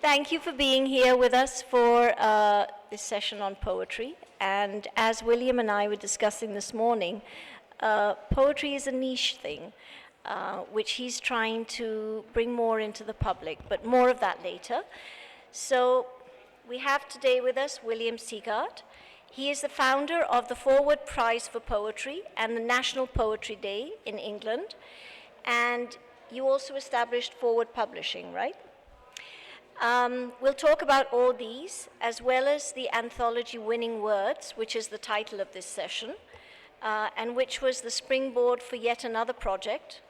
Thank you for being here with us for this session on poetry. And as William and I were discussing this morning, poetry is a niche thing, which he's trying to bring more into the public, but more of that later. So we have today with us William Sieghart. He is the founder of the Forward Prize for Poetry and the National Poetry Day in England. And you also established Forward Publishing, right? We'll talk about all these, as well as the anthology Winning Words, which is the title of this session, and which was the springboard for yet another project,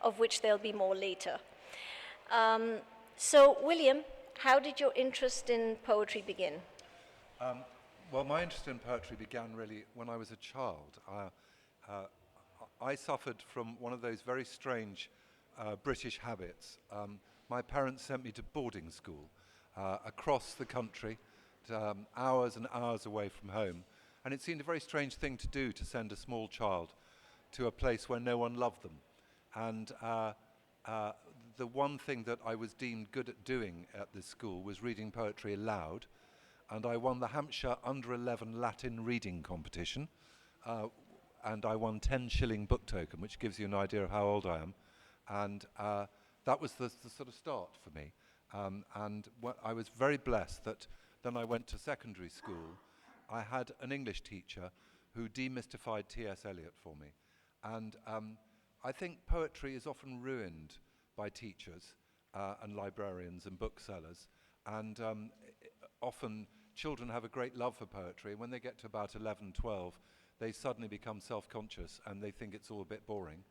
of which there'll be more later. So, William, how did your interest in poetry begin? Well, my interest in poetry began really when I was a child. I suffered from one of those very strange British habits. My parents sent me to boarding school across the country, hours and hours away from home. And it seemed a very strange thing to do, to send a small child to a place where no one loved them. And the one thing that I was deemed good at doing at this school was reading poetry aloud. And I won the Hampshire Under-11 Latin reading competition. And I won 10-shilling book token, which gives you an idea of how old I am. And that was the sort of start for me. And I was very blessed that then I went to secondary school. I had an English teacher who demystified T.S. Eliot for me. And I think poetry is often ruined by teachers and librarians and booksellers. And often children have a great love for poetry. When they get to about 11, 12, they suddenly become self-conscious and they think it's all a bit boring.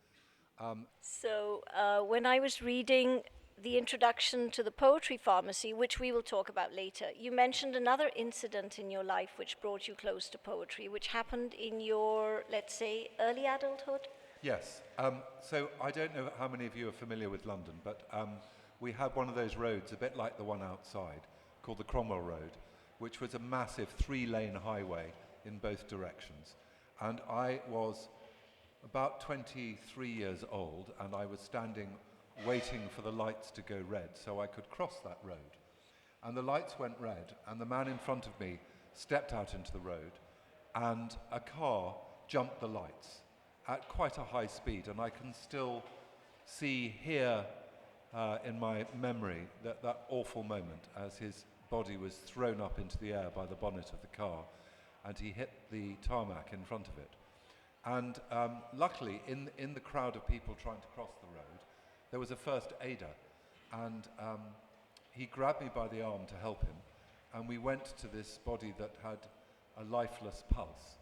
So when I was reading the introduction to the Poetry Pharmacy, which we will talk about later, you mentioned another incident in your life which brought you close to poetry, which happened in your, let's say, early adulthood? Yes. So I don't know how many of you are familiar with London, but we had one of those roads, a bit like the one outside, called the Cromwell Road, which was a massive 3-lane highway in both directions. And I was about 23 years old, and I was standing waiting for the lights to go red so I could cross that road. And the lights went red, and the man in front of me stepped out into the road, and a car jumped the lights at quite a high speed, and I can still see here in my memory that awful moment as his body was thrown up into the air by the bonnet of the car, and he hit the tarmac in front of it. And luckily, in the crowd of people trying to cross the road, there was a first aider, and he grabbed me by the arm to help him, and we went to this body that had a lifeless pulse,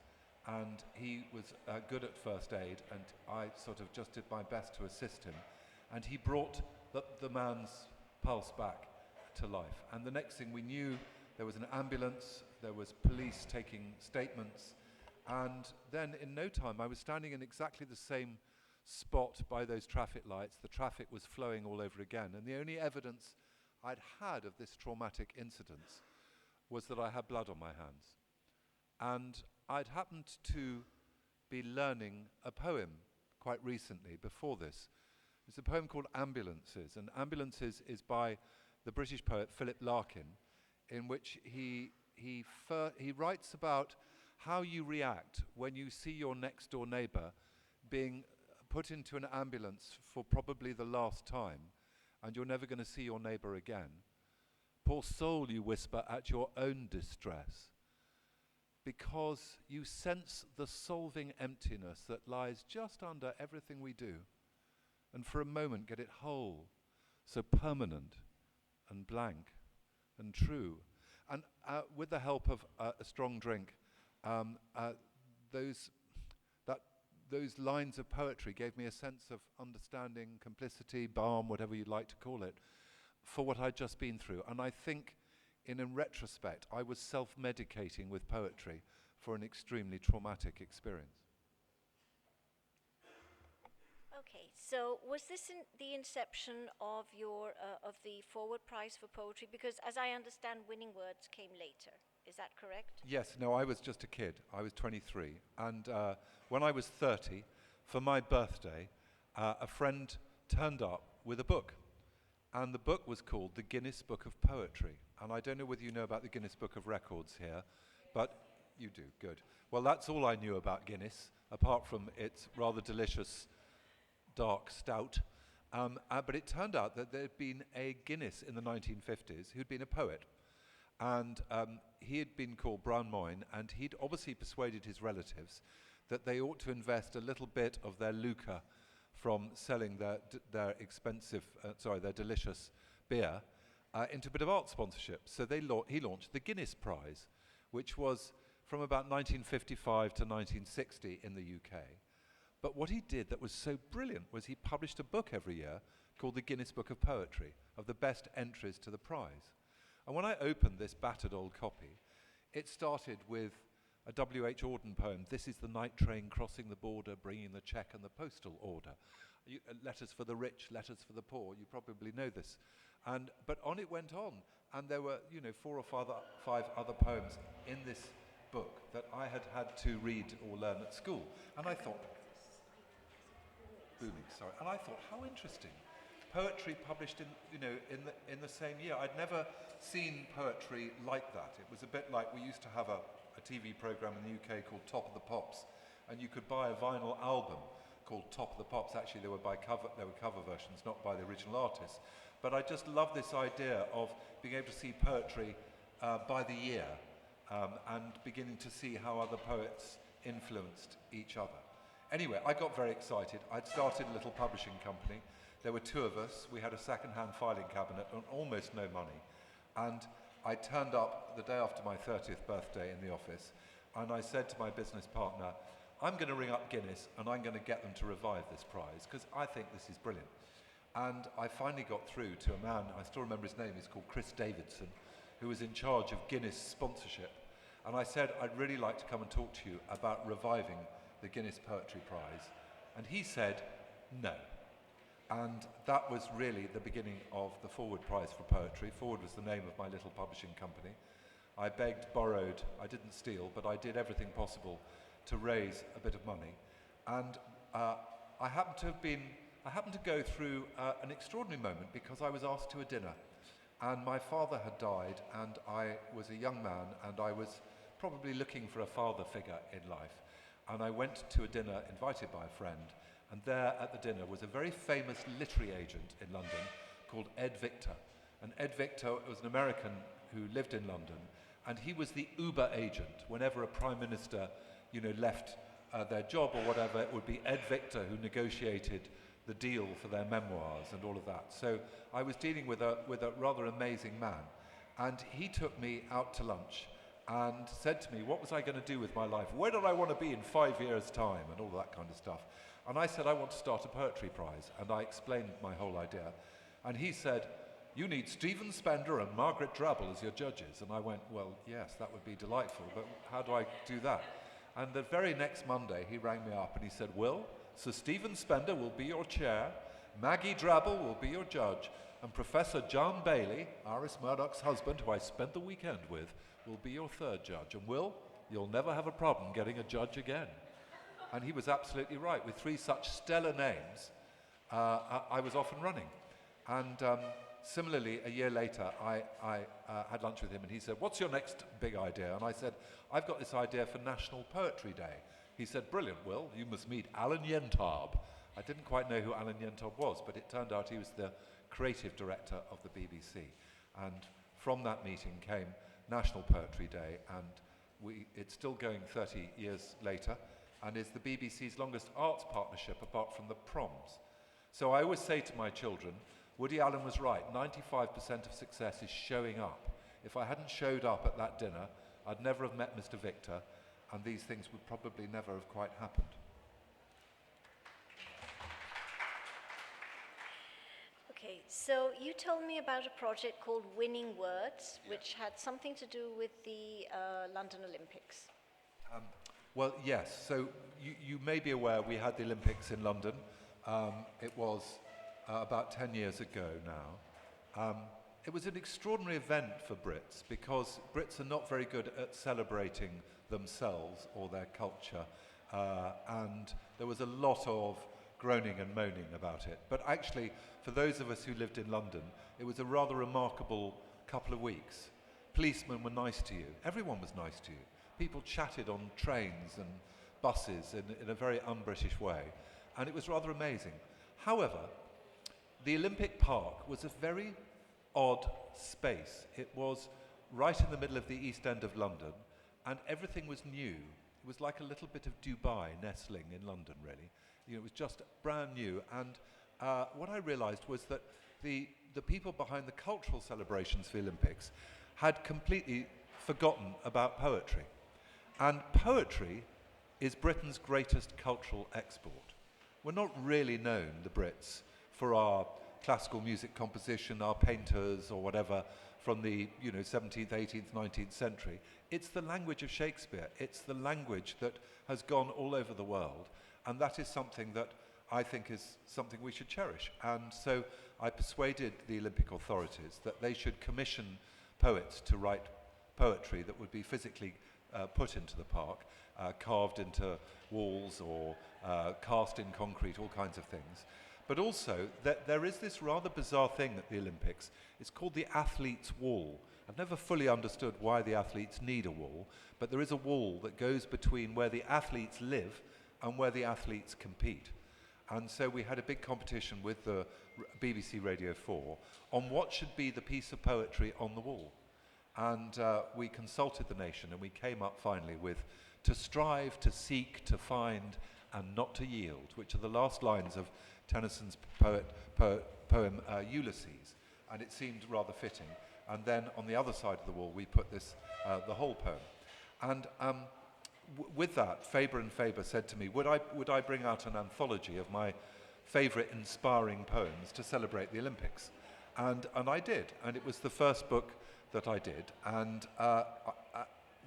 and he was good at first aid, and I sort of just did my best to assist him, and he brought the man's pulse back to life. And the next thing we knew, there was an ambulance, there was police taking statements, and then in no time I was standing in exactly the same spot by those traffic lights. The traffic was flowing all over again, and the only evidence I'd had of this traumatic incident was that I had blood on my hands. And I'd happened to be learning a poem quite recently before this. It's a poem called Ambulances, and Ambulances is by the British poet Philip Larkin, in which he writes about how you react when you see your next door neighbour being put into an ambulance for probably the last time, and you're never going to see your neighbour again. Poor soul, you whisper at your own distress, because you sense the solving emptiness that lies just under everything we do, and for a moment get it whole, so permanent and blank and true. And with the help of a strong drink, those lines of poetry gave me a sense of understanding, complicity, balm, whatever you'd like to call it, for what I'd just been through. And I think, in retrospect, I was self-medicating with poetry for an extremely traumatic experience. Okay, so was this the inception of your of the Forward Prize for Poetry? Because as I understand, Winning Words came later. Is that correct? Yes, no, I was just a kid. I was 23. And when I was 30, for my birthday, a friend turned up with a book. And the book was called The Guinness Book of Poetry. And I don't know whether you know about the Guinness Book of Records here, but you do, good. Well, that's all I knew about Guinness, apart from its rather delicious dark stout. But it turned out that there had been a Guinness in the 1950s who'd been a poet. And he had been called Brown Moyne, and he'd obviously persuaded his relatives that they ought to invest a little bit of their lucre from selling their delicious beer into a bit of art sponsorship. So he launched the Guinness Prize, which was from about 1955 to 1960 in the UK. But what he did that was so brilliant was he published a book every year called the Guinness Book of Poetry, of the best entries to the prize. And when I opened this battered old copy, it started with a W.H. Auden poem, "This is the night train crossing the border, bringing the cheque and the postal order." Letters for the rich, letters for the poor. You probably know this. But on it went on, and there were 4 or 5 other poems in this book that I had to read or learn at school. And I thought, and I thought, how interesting. Poetry published in the same year. I'd never seen poetry like that. It was a bit like we used to have a TV program in the UK called Top of the Pops, and you could buy a vinyl album called Top of the Pops. Actually, they were cover versions, not by the original artists. But I just love this idea of being able to see poetry by the year and beginning to see how other poets influenced each other. Anyway, I got very excited. I'd started a little publishing company. There were 2 of us. We had a second-hand filing cabinet and almost no money. And I turned up the day after my 30th birthday in the office, and I said to my business partner, I'm going to ring up Guinness and I'm going to get them to revive this prize, because I think this is brilliant. And I finally got through to a man, I still remember his name, he's called Chris Davidson, who was in charge of Guinness sponsorship. And I said, I'd really like to come and talk to you about reviving the Guinness Poetry Prize. And he said, no. And that was really the beginning of the Forward Prize for Poetry. Forward was the name of my little publishing company. I begged, borrowed, I didn't steal, but I did everything possible to raise a bit of money. And I happened to go through an extraordinary moment, because I was asked to a dinner. And my father had died, and I was a young man, and I was probably looking for a father figure in life. And I went to a dinner invited by a friend, and there at the dinner was a very famous literary agent in London called Ed Victor. And Ed Victor was an American who lived in London, and he was the Uber agent. Whenever a prime minister, left their job or whatever, it would be Ed Victor who negotiated the deal for their memoirs and all of that. So I was dealing with a rather amazing man, and he took me out to lunch and said to me, what was I going to do with my life? Where did I want to be in 5 years' time? And all that kind of stuff. And I said, I want to start a poetry prize. And I explained my whole idea. And he said, you need Stephen Spender and Margaret Drabble as your judges. And I went, well, yes, that would be delightful, but how do I do that? And the very next Monday, he rang me up and he said, Will, Sir Stephen Spender will be your chair, Maggie Drabble will be your judge, and Professor John Bailey, Iris Murdoch's husband, who I spent the weekend with, will be your third judge. And Will, you'll never have a problem getting a judge again. And he was absolutely right. With 3 such stellar names, I was off and running. And similarly, a year later, I had lunch with him, and he said, what's your next big idea? And I said, I've got this idea for National Poetry Day. He said, brilliant, Will, you must meet Alan Yentob. I didn't quite know who Alan Yentob was, but it turned out he was the creative director of the BBC. And from that meeting came National Poetry Day, and it's still going 30 years later, and is the BBC's longest arts partnership apart from the proms. So I always say to my children, Woody Allen was right, 95% of success is showing up. If I hadn't showed up at that dinner, I'd never have met Mr. Victor, and these things would probably never have quite happened. Okay, so you told me about a project called Winning Words, which had something to do with the London Olympics. Well, yes. So you may be aware we had the Olympics in London. It was about 10 years ago now. It was an extraordinary event for Brits, because Brits are not very good at celebrating themselves or their culture. And there was a lot of groaning and moaning about it. But actually, for those of us who lived in London, it was a rather remarkable couple of weeks. Policemen were nice to you. Everyone was nice to you. People chatted on trains and buses in a very un-British way. And it was rather amazing. However, the Olympic Park was a very odd space. It was right in the middle of the East End of London, and everything was new. It was like a little bit of Dubai nestling in London, really. It was just brand new. And what I realized was that the people behind the cultural celebrations for the Olympics had completely forgotten about poetry. And poetry is Britain's greatest cultural export. We're not really known, the Brits, for our classical music composition, our painters or whatever from the 17th, 18th, 19th century. It's the language of Shakespeare. It's the language that has gone all over the world, and that is something that I think is something we should cherish. And so I persuaded the Olympic authorities that they should commission poets to write poetry that would be physically put into the park, carved into walls or cast in concrete, all kinds of things. But also, there is this rather bizarre thing at the Olympics. It's called the athlete's wall. I've never fully understood why the athletes need a wall, but there is a wall that goes between where the athletes live and where the athletes compete. And so we had a big competition with the BBC Radio 4 on what should be the piece of poetry on the wall. And we consulted the nation, and we came up finally with "to strive, to seek, to find, and not to yield," which are the last lines of Tennyson's poem Ulysses, and it seemed rather fitting. And then on the other side of the wall we put this, the whole poem. And with that, Faber and Faber said to me, would I bring out an anthology of my favourite inspiring poems to celebrate the Olympics? And I did, and it was the first book that I did. And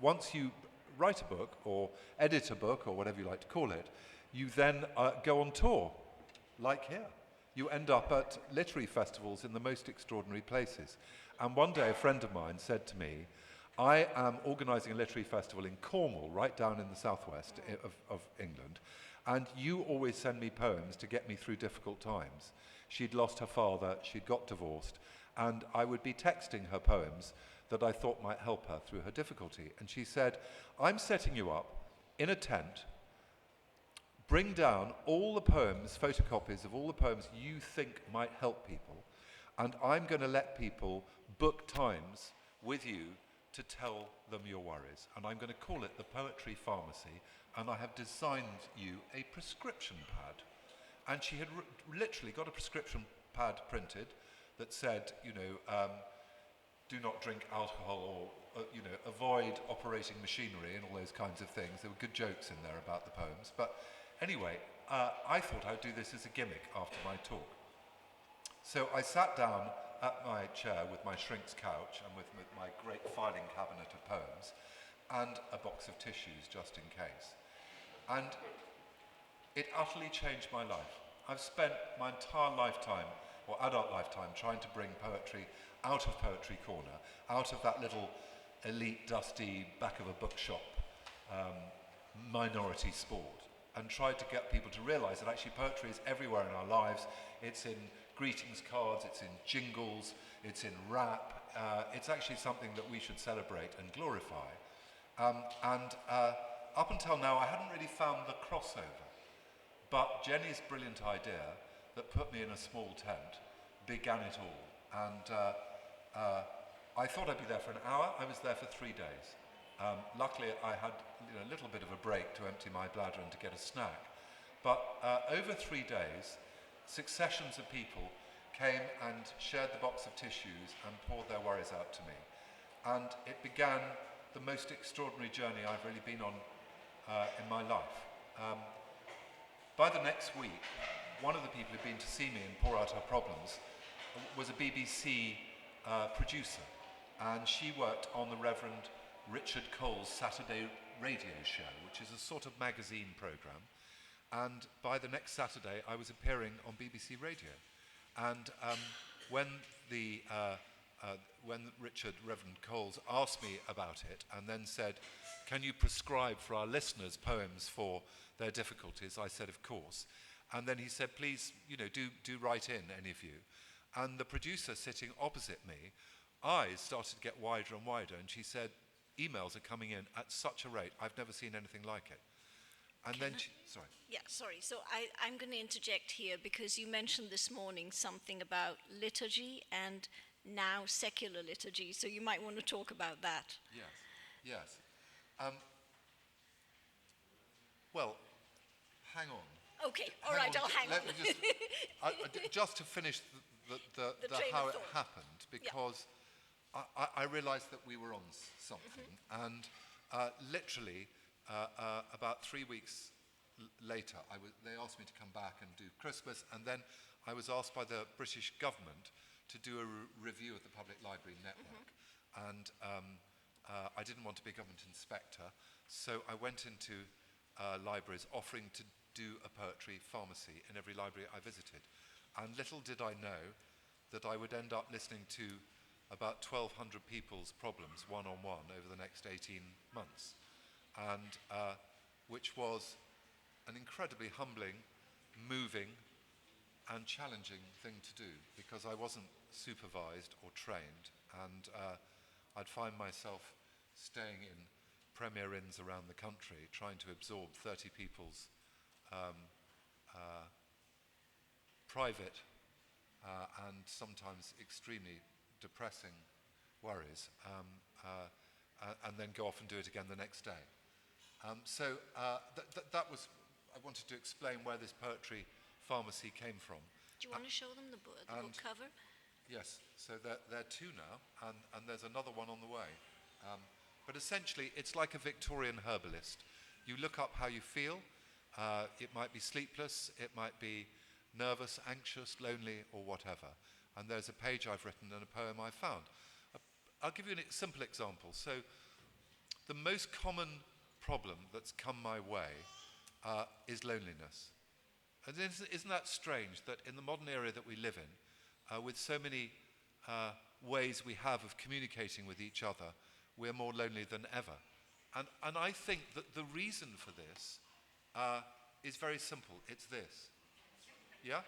once you write a book or edit a book or whatever you like to call it, you then go on tour. Like here. You end up at literary festivals in the most extraordinary places. And one day a friend of mine said to me, I am organising a literary festival in Cornwall, right down in the southwest of England, and you always send me poems to get me through difficult times. She'd lost her father, she'd got divorced, and I would be texting her poems that I thought might help her through her difficulty. And she said, I'm setting you up in a tent. Bring down all the poems, photocopies of all the poems you think might help people, and I'm going to let people book times with you to tell them your worries. And I'm going to call it the Poetry Pharmacy, and I have designed you a prescription pad. And she had literally got a prescription pad printed that said, do not drink alcohol or, avoid operating machinery and all those kinds of things. There were good jokes in there about the poems. But anyway, I thought I'd do this as a gimmick after my talk. So I sat down at my chair with my shrink's couch and with my great filing cabinet of poems and a box of tissues just in case. And it utterly changed my life. I've spent my entire lifetime, or adult lifetime, trying to bring poetry out of Poetry Corner, out of that little elite, dusty, back of a bookshop minority sport, and tried to get people to realise that actually poetry is everywhere in our lives. It's in greetings cards, it's in jingles, it's in rap. It's actually something that we should celebrate and glorify. Up until now, I hadn't really found the crossover. But Jenny's brilliant idea that put me in a small tent began it all. And I thought I'd be there for an hour. I was there for 3 days. Luckily, I had a little bit of a break to empty my bladder and to get a snack. But over 3 days, successions of people came and shared the box of tissues and poured their worries out to me. And it began the most extraordinary journey I've really been on in my life. By the next week, one of the people who'd been to see me and pour out her problems was a BBC producer. And she worked on the Reverend Richard Cole's Saturday radio show, which is a sort of magazine programme. And by the next Saturday, I was appearing on BBC Radio. And when Reverend Coles asked me about it and then said, can you prescribe for our listeners poems for their difficulties, I said, of course. And then he said, please, do write in, any of you. And the producer sitting opposite me, eyes started to get wider and wider, and she said, emails are coming in at such a rate, I've never seen anything like it. And then sorry. Yeah, sorry. So I'm going to interject here because you mentioned this morning something about liturgy and now secular liturgy, so you might want to talk about that. Yes. Well, hang on. Okay, all right, I'll hang on. Let me just to finish the how it happened, because I realized that we were on something, and literally about 3 weeks later, they asked me to come back and do Christmas, and then I was asked by the British government to do a review of the Public Library Network, and I didn't want to be a government inspector, so I went into libraries offering to do a poetry pharmacy in every library I visited. And little did I know that I would end up listening to about 1,200 people's problems one-on-one over the next 18 months, and which was an incredibly humbling, moving, and challenging thing to do, because I wasn't supervised or trained, and I'd find myself staying in premier inns around the country trying to absorb 30 people's private and sometimes extremely depressing worries, and then go off and do it again the next day. So that was, I wanted to explain where this poetry pharmacy came from. Do you want to show them the book cover? Yes, so there are two now, and there's another one on the way. But essentially, it's like a Victorian herbalist. You look up how you feel. It might be sleepless, it might be nervous, anxious, lonely, or whatever. And there's a page I've written and a poem I found. I'll give you a simple example. So the most common problem that's come my way is loneliness. And isn't that strange that in the modern era that we live in, with so many ways we have of communicating with each other, we're more lonely than ever. And I think that the reason for this is very simple. It's this. Yeah?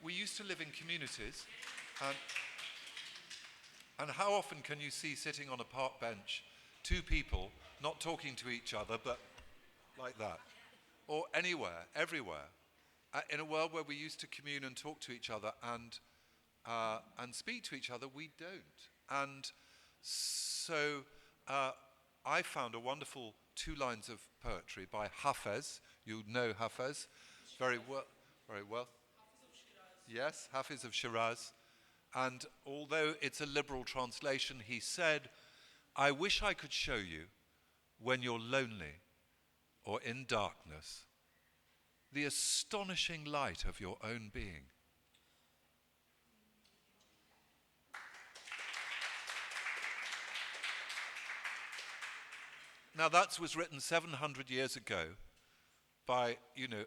We used to live in communities, and how often can you see sitting on a park bench two people not talking to each other, but like that? Or anywhere, everywhere. In a world where we used to commune and talk to each other and speak to each other, we don't. And so I found a wonderful 2 lines of poetry by Hafez. You know Hafez very well. Very well. Yes, Hafiz of Shiraz. And although it's a liberal translation, he said, I wish I could show you, when you're lonely or in darkness, the astonishing light of your own being. Now that was written 700 years ago by,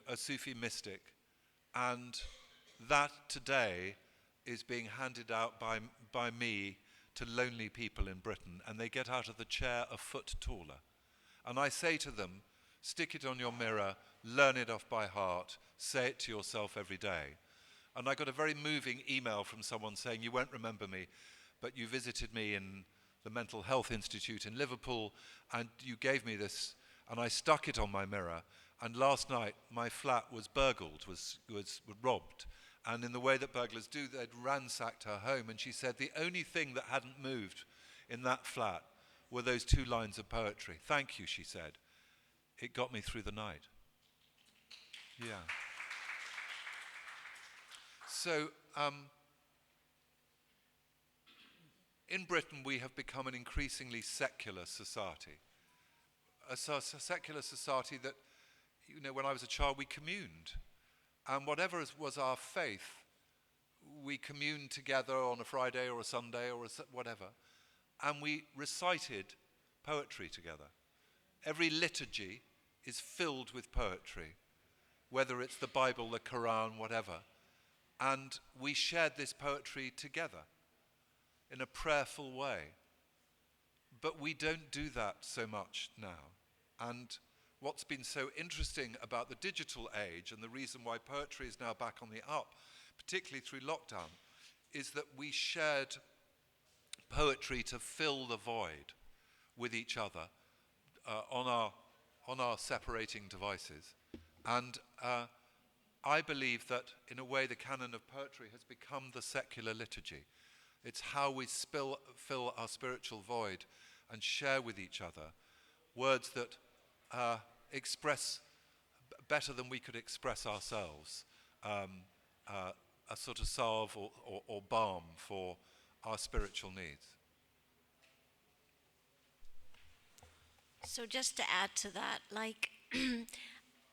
a Sufi mystic, and that today is being handed out by me to lonely people in Britain, and they get out of the chair a foot taller. And I say to them, stick it on your mirror, learn it off by heart, say it to yourself every day. And I got a very moving email from someone saying, you won't remember me, but you visited me in the Mental Health Institute in Liverpool, and you gave me this, and I stuck it on my mirror, and last night my flat was burgled, was robbed, and in the way that burglars do, they'd ransacked her home, and she said the only thing that hadn't moved in that flat were those 2 lines of poetry. Thank you, she said. It got me through the night. Yeah. So, in Britain, we have become an increasingly secular society. A secular society that, when I was a child, we communed. And whatever was our faith, we communed together on a Friday or a Sunday or whatever. And we recited poetry together. Every liturgy is filled with poetry, whether it's the Bible, the Quran, whatever. And we shared this poetry together in a prayerful way. But we don't do that so much now. And what's been so interesting about the digital age and the reason why poetry is now back on the up, particularly through lockdown, is that we shared poetry to fill the void with each other on our separating devices. And I believe that, in a way, the canon of poetry has become the secular liturgy. It's how we fill our spiritual void and share with each other words that express better than we could express ourselves, a sort of salve or balm for our spiritual needs. So just to add to that, like,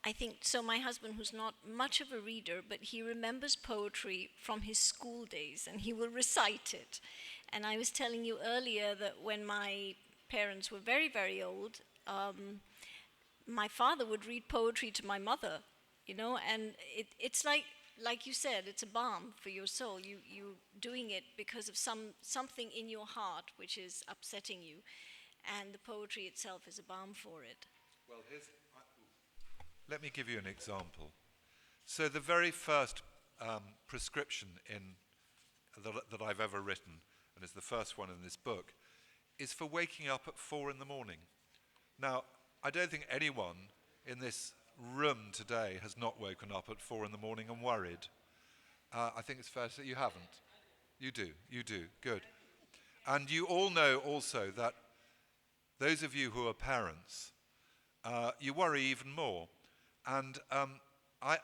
I think, so my husband, who's not much of a reader, but he remembers poetry from his school days, and he will recite it. And I was telling you earlier that when my parents were very, very old, my father would read poetry to my mother, you know, and it's like you said, it's a balm for your soul. You're doing it because of something in your heart which is upsetting you, and the poetry itself is a balm for it. Well, let me give you an example. So the very first prescription that I've ever written, and is the first one in this book, is for waking up at 4 in the morning. Now, I don't think anyone in this room today has not woken up at 4 in the morning and worried. I think it's fair to say you haven't. You do, good. And you all know also that those of you who are parents, you worry even more. And I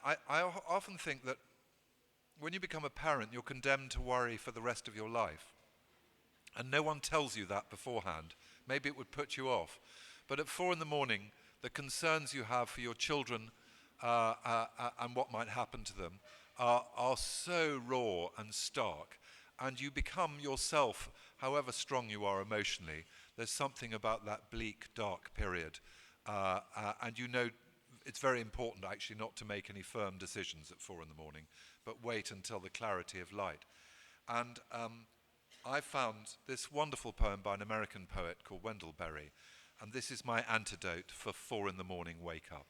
often think that when you become a parent, you're condemned to worry for the rest of your life. And no one tells you that beforehand. Maybe it would put you off. But at 4 in the morning, the concerns you have for your children and what might happen to them are so raw and stark. And you become yourself, however strong you are emotionally, there's something about that bleak, dark period. And you know it's very important actually not to make any firm decisions at 4 in the morning, but wait until the clarity of light. And I found this wonderful poem by an American poet called Wendell Berry, and this is my antidote for 4 in the morning wake up.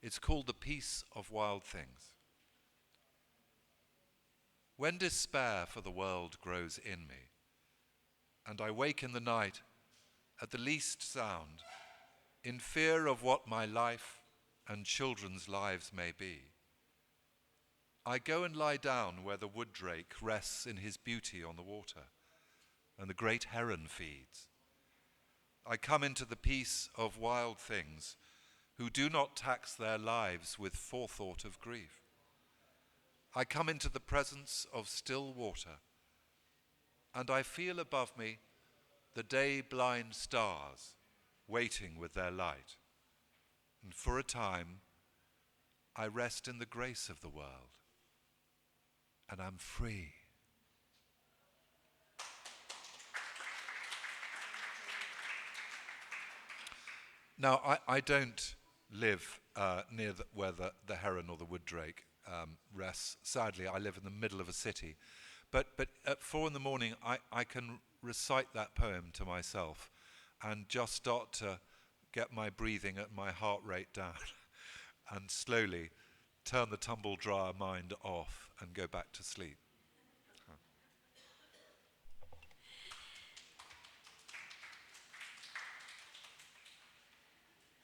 It's called The Peace of Wild Things. When despair for the world grows in me, and I wake in the night at the least sound, in fear of what my life and children's lives may be, I go and lie down where the wood drake rests in his beauty on the water, and the great heron feeds. I come into the peace of wild things who do not tax their lives with forethought of grief. I come into the presence of still water, and I feel above me the day-blind stars waiting with their light. And for a time, I rest in the grace of the world, and I'm free. Now, I don't live near where the heron or the wood drake rests. Sadly, I live in the middle of a city. But at 4 in the morning, I can recite that poem to myself and just start to get my breathing and my heart rate down and slowly turn the tumble-dryer mind off and go back to sleep.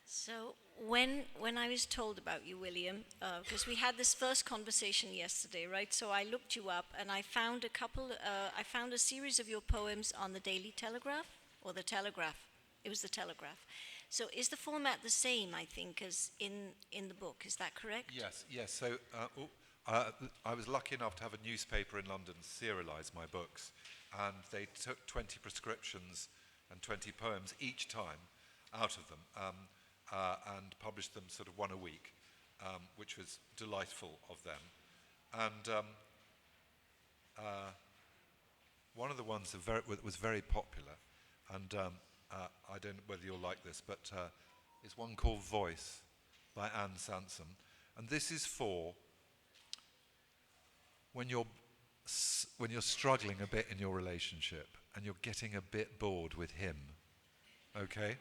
So when I was told about you, William, because we had this first conversation yesterday, right? So I looked you up and I found I found a series of your poems on the Daily Telegraph, or the Telegraph. It was the Telegraph. So is the format the same, I think, as in the book? Is that correct? Yes. So I was lucky enough to have a newspaper in London serialise my books, and they took 20 prescriptions and 20 poems each time out of them. And published them sort of one a week, which was delightful of them. And one of the ones that was very popular, and I don't know whether you'll like this, but is one called Voice by Anne Sansom. And this is for when you're struggling a bit in your relationship and you're getting a bit bored with him, okay?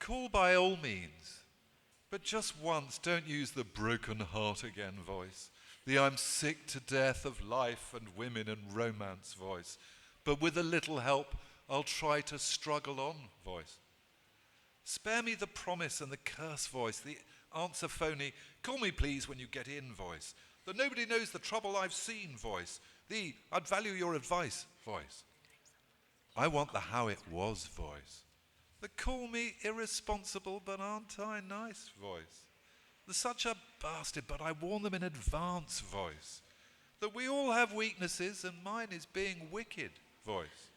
call by all means. But just once, don't use the broken heart again voice, the I'm sick to death of life and women and romance voice. But with a little help, I'll try to struggle on voice. Spare me the promise and the curse voice, the answer phony, call me please when you get in voice, the nobody knows the trouble I've seen voice, the I'd value your advice voice. I want the how it was voice, the call me irresponsible but aren't I nice voice, the such a bastard but I warn them in advance voice, that we all have weaknesses and mine is being wicked voice,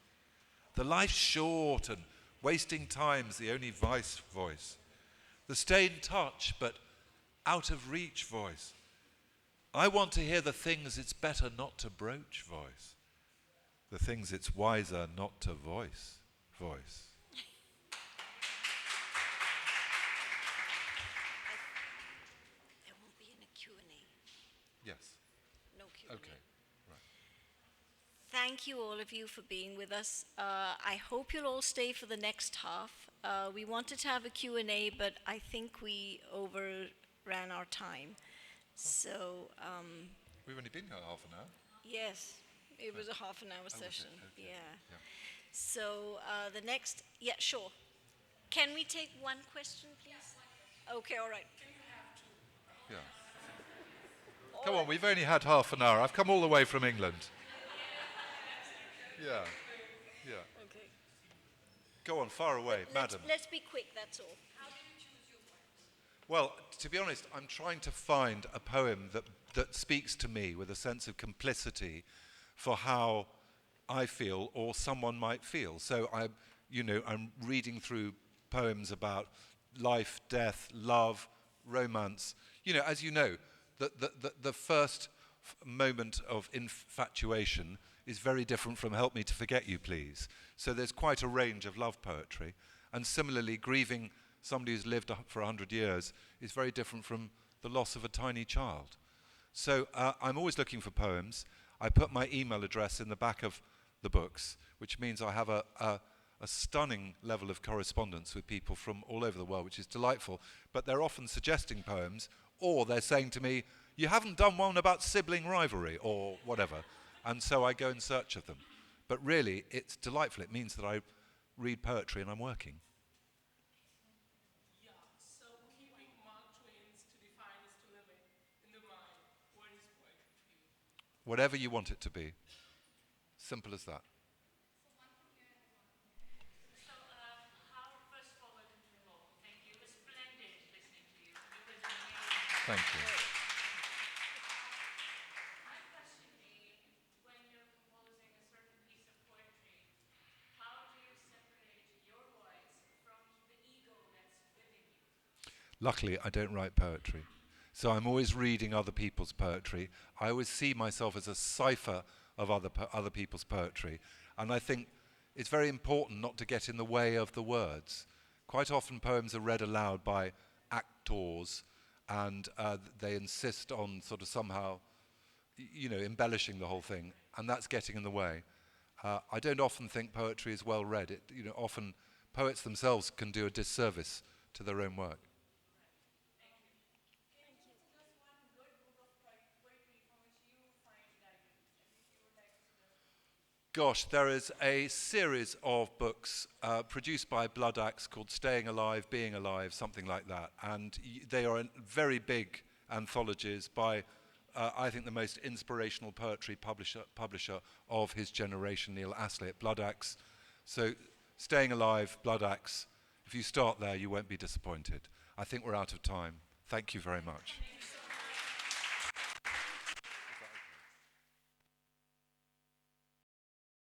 the life's short and wasting time's the only vice voice, the stay in touch but out of reach voice. I want to hear the things it's better not to broach voice, the things it's wiser not to voice voice. There won't be any Q&A. Yes. No Q&A. Okay. Right. Thank you all of you for being with us. I hope you'll all stay for the next half. We wanted to have a Q&A, but I think we overran our time. So, We've only been here half an hour. yes, it was a half an hour was it? session. Okay. Yeah. So the next, yeah, sure. Can we take one question, please? Okay, all right. Yeah. Come on, we've only had half an hour. I've come all the way from England. Yeah. Yeah. Okay. Go on, far away, madam. Let's be quick, that's all. Well, to be honest, I'm trying to find a poem that speaks to me with a sense of complicity for how I feel or someone might feel. So I'm reading through poems about life, death, love, romance. As you know, the first moment of infatuation is very different from Help Me to Forget You, Please. So there's quite a range of love poetry. And similarly, grieving somebody who's lived for 100 years is very different from the loss of a tiny child. So I'm always looking for poems. I put my email address in the back of the books, which means I have a stunning level of correspondence with people from all over the world, which is delightful. But they're often suggesting poems, or they're saying to me, you haven't done one about sibling rivalry, or whatever. And so I go in search of them. But really, it's delightful. It means that I read poetry and I'm working. Yeah, so keeping Mark Twain's to define is to limit in the mind, what is poetry for you? Whatever you want it to be. Simple as that. So, how, first of all, welcome to the hall. Thank you. It was splendid listening to you. It was amazing. Thank you. My question being, when you're composing a certain piece of poetry, how do you separate your voice from the ego that's within you? Luckily, I don't write poetry. So I'm always reading other people's poetry. I always see myself as a cipher of other people's poetry. And I think it's very important not to get in the way of the words. Quite often poems are read aloud by actors, and they insist on sort of somehow, embellishing the whole thing, and that's getting in the way. I don't often think poetry is well read. Often poets themselves can do a disservice to their own work. Gosh, there is a series of books produced by Blood Axe called Staying Alive, Being Alive, something like that. And they are very big anthologies by, I think, the most inspirational poetry publisher of his generation, Neil Astley at Blood Axe. So Staying Alive, Blood Axe, if you start there, you won't be disappointed. I think we're out of time. Thank you very much.